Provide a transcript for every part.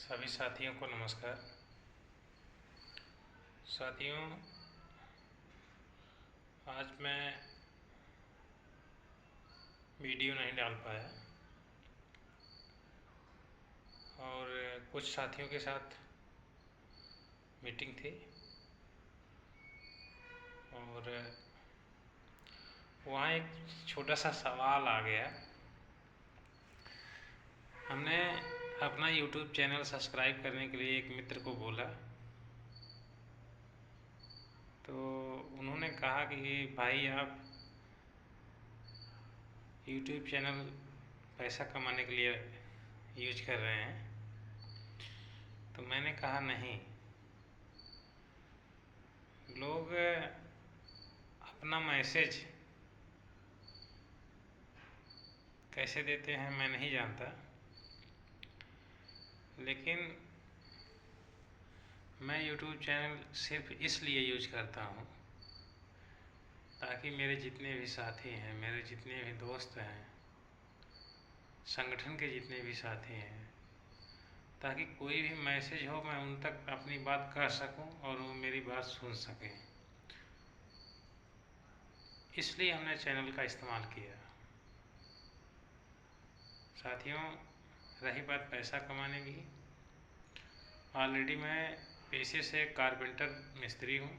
सभी साथियों को नमस्कार। साथियों, आज मैं वीडियो नहीं डाल पाया और कुछ साथियों के साथ मीटिंग थी और वहाँ एक छोटा सा सवाल आ गया। हमने अपना YouTube चैनल सब्सक्राइब करने के लिए एक मित्र को बोला, तो उन्होंने कहा कि भाई आप YouTube चैनल पैसा कमाने के लिए यूज कर रहे हैं। तो मैंने कहा नहीं, लोग अपना मैसेज कैसे देते हैं मैं नहीं जानता, लेकिन मैं YouTube चैनल सिर्फ इसलिए यूज करता हूँ ताकि मेरे जितने भी साथी हैं, मेरे जितने भी दोस्त हैं, संगठन के जितने भी साथी हैं, ताकि कोई भी मैसेज हो मैं उन तक अपनी बात कह सकूं और वो मेरी बात सुन सकें। इसलिए हमने चैनल का इस्तेमाल किया। साथियों, रही बात पैसा कमाने की, ऑलरेडी मैं पेशे से कारपेंटर मिस्त्री हूँ,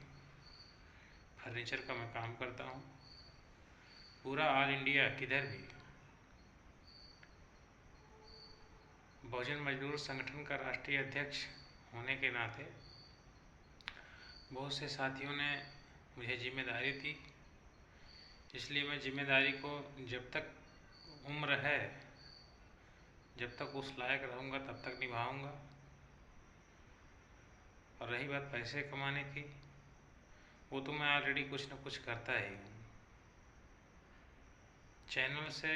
फर्नीचर का मैं काम करता हूँ। पूरा ऑल इंडिया किधर भी बहुजन मजदूर संगठन का राष्ट्रीय अध्यक्ष होने के नाते बहुत से साथियों ने मुझे जिम्मेदारी दी, इसलिए मैं जिम्मेदारी को जब तक उम्र है, जब तक उस लायक रहूँगा तब तक निभाऊँगा। और रही बात पैसे कमाने की, वो तो मैं ऑलरेडी कुछ न कुछ करता ही हूँ। चैनल से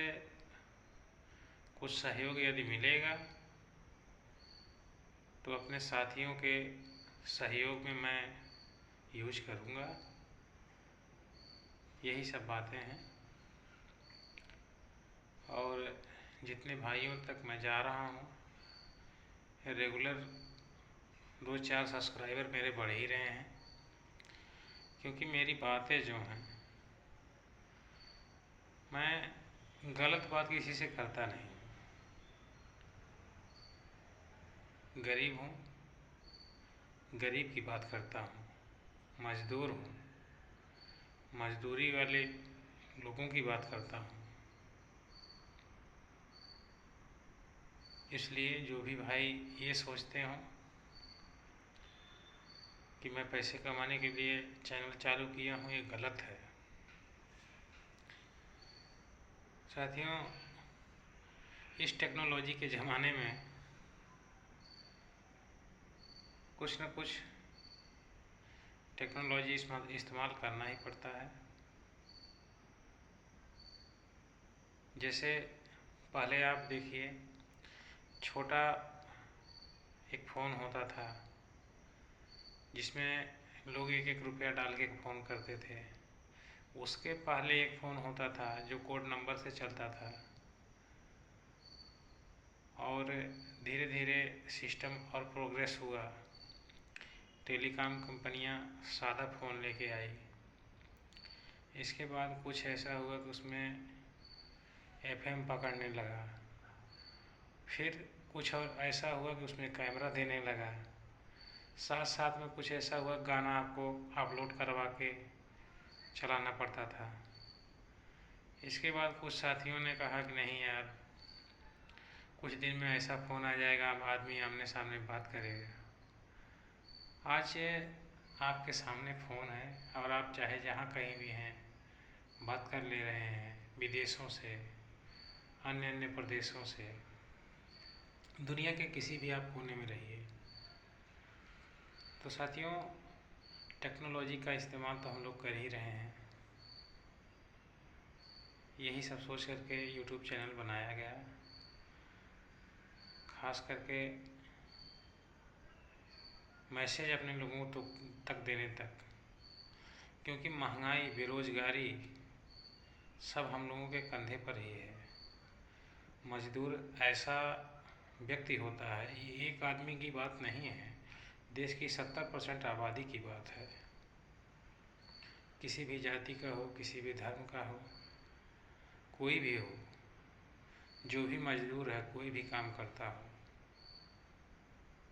कुछ सहयोग यदि मिलेगा तो अपने साथियों के सहयोग में मैं यूज करूँगा। यही सब बातें हैं। और जितने भाइयों तक मैं जा रहा हूँ, रेगुलर 2-4 सब्सक्राइबर मेरे बढ़ ही रहे हैं, क्योंकि मेरी बातें जो हैं, मैं गलत बात किसी से करता नहीं। गरीब हूँ, गरीब की बात करता हूँ, मजदूर हूँ, मजदूरी वाले लोगों की बात करता हूँ। इसलिए जो भी भाई ये सोचते हों कि मैं पैसे कमाने के लिए चैनल चालू किया हूँ, ये गलत है। साथियों, इस टेक्नोलॉजी के ज़माने में कुछ न कुछ टेक्नोलॉजी इस्तेमाल करना ही पड़ता है। जैसे पहले आप देखिए, छोटा एक फ़ोन होता था जिसमें लोग 1-1 रुपया डाल के फ़ोन करते थे। उसके पहले एक फ़ोन होता था जो कोड नंबर से चलता था, और धीरे धीरे सिस्टम और प्रोग्रेस हुआ। टेलीकॉम कंपनियां सादा फ़ोन लेके आई। इसके बाद कुछ ऐसा हुआ कि उसमें FM पकड़ने लगा। फिर कुछ और ऐसा हुआ कि उसमें कैमरा देने लगा। साथ साथ में कुछ ऐसा हुआ, गाना आपको अपलोड करवा के चलाना पड़ता था। इसके बाद कुछ साथियों ने कहा कि नहीं यार, कुछ दिन में ऐसा फ़ोन आ जाएगा, अब आदमी आमने सामने बात करेगा। आज आपके सामने फ़ोन है और आप चाहे जहाँ कहीं भी हैं बात कर ले रहे हैं, विदेशों से, अन्य अन्य प्रदेशों से, दुनिया के किसी भी आप कोने में रहिए। तो साथियों, टेक्नोलॉजी का इस्तेमाल तो हम लोग कर ही रहे हैं। यही सब सोच करके YouTube चैनल बनाया गया, खास करके मैसेज अपने लोगों तक देने तक, क्योंकि महंगाई, बेरोजगारी सब हम लोगों के कंधे पर ही है। मजदूर ऐसा व्यक्ति होता है, ये एक आदमी की बात नहीं है, देश की 70% आबादी की बात है। किसी भी जाति का हो, किसी भी धर्म का हो, कोई भी हो, जो भी मजदूर है, कोई भी काम करता हो।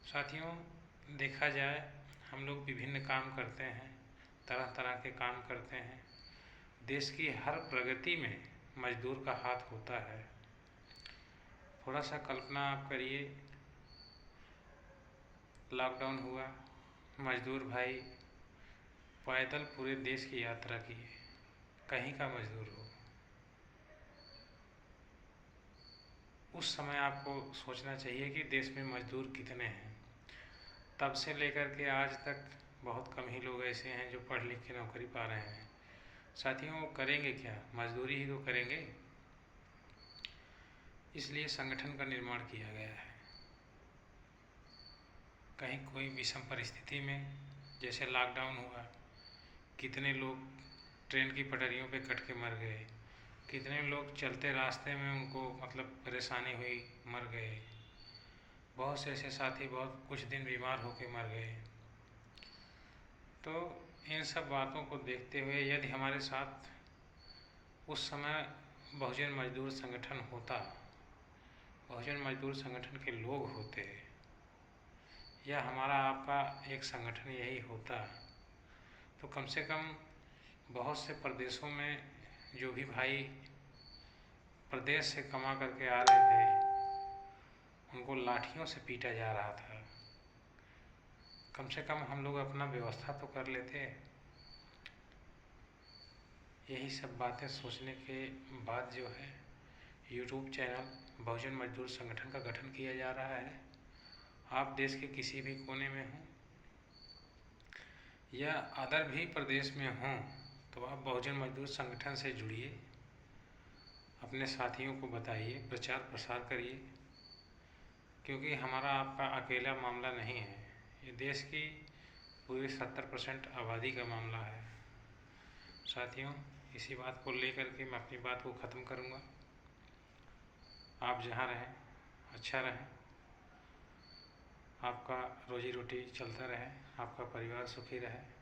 साथियों, देखा जाए हम लोग विभिन्न काम करते हैं, तरह तरह के काम करते हैं। देश की हर प्रगति में मजदूर का हाथ होता है। थोड़ा सा कल्पना आप करिए, लॉकडाउन हुआ, मजदूर भाई पैदल पूरे देश की यात्रा किए, कहीं का मजदूर हो। उस समय आपको सोचना चाहिए कि देश में मजदूर कितने हैं। तब से लेकर के आज तक बहुत कम ही लोग ऐसे हैं जो पढ़ लिख के नौकरी पा रहे हैं। साथियों, वो करेंगे क्या? मजदूरी ही तो करेंगे। इसलिए संगठन का निर्माण किया गया है। कहीं कोई विषम परिस्थिति में, जैसे लॉकडाउन हुआ, कितने लोग ट्रेन की पटरियों पे कट के मर गए, कितने लोग चलते रास्ते में उनको परेशानी हुई, मर गए। बहुत से ऐसे साथी बहुत कुछ दिन बीमार होकर मर गए। तो इन सब बातों को देखते हुए यदि हमारे साथ उस समय बहुजन मजदूर संगठन होता, बहुजन मजदूर संगठन के लोग होते, या हमारा आपका एक संगठन यही होता, तो कम से कम बहुत से प्रदेशों में जो भी भाई प्रदेश से कमा करके आ रहे थे, उनको लाठियों से पीटा जा रहा था। कम से कम हम लोग अपना व्यवस्था तो कर लेते। यही सब बातें सोचने के बाद जो है यूट्यूब चैनल बहुजन मजदूर संगठन का गठन किया जा रहा है। आप देश के किसी भी कोने में हों या अदर भी प्रदेश में हों, तो आप बहुजन मजदूर संगठन से जुड़िए, अपने साथियों को बताइए, प्रचार प्रसार करिए, क्योंकि हमारा आपका अकेला मामला नहीं है, ये देश की पूरी 70% आबादी का मामला है। साथियों, इसी बात को लेकर के मैं अपनी बात को ख़त्म करूँगा। आप जहाँ रहें अच्छा रहें, आपका रोजी रोटी चलता रहे, आपका परिवार सुखी रहे।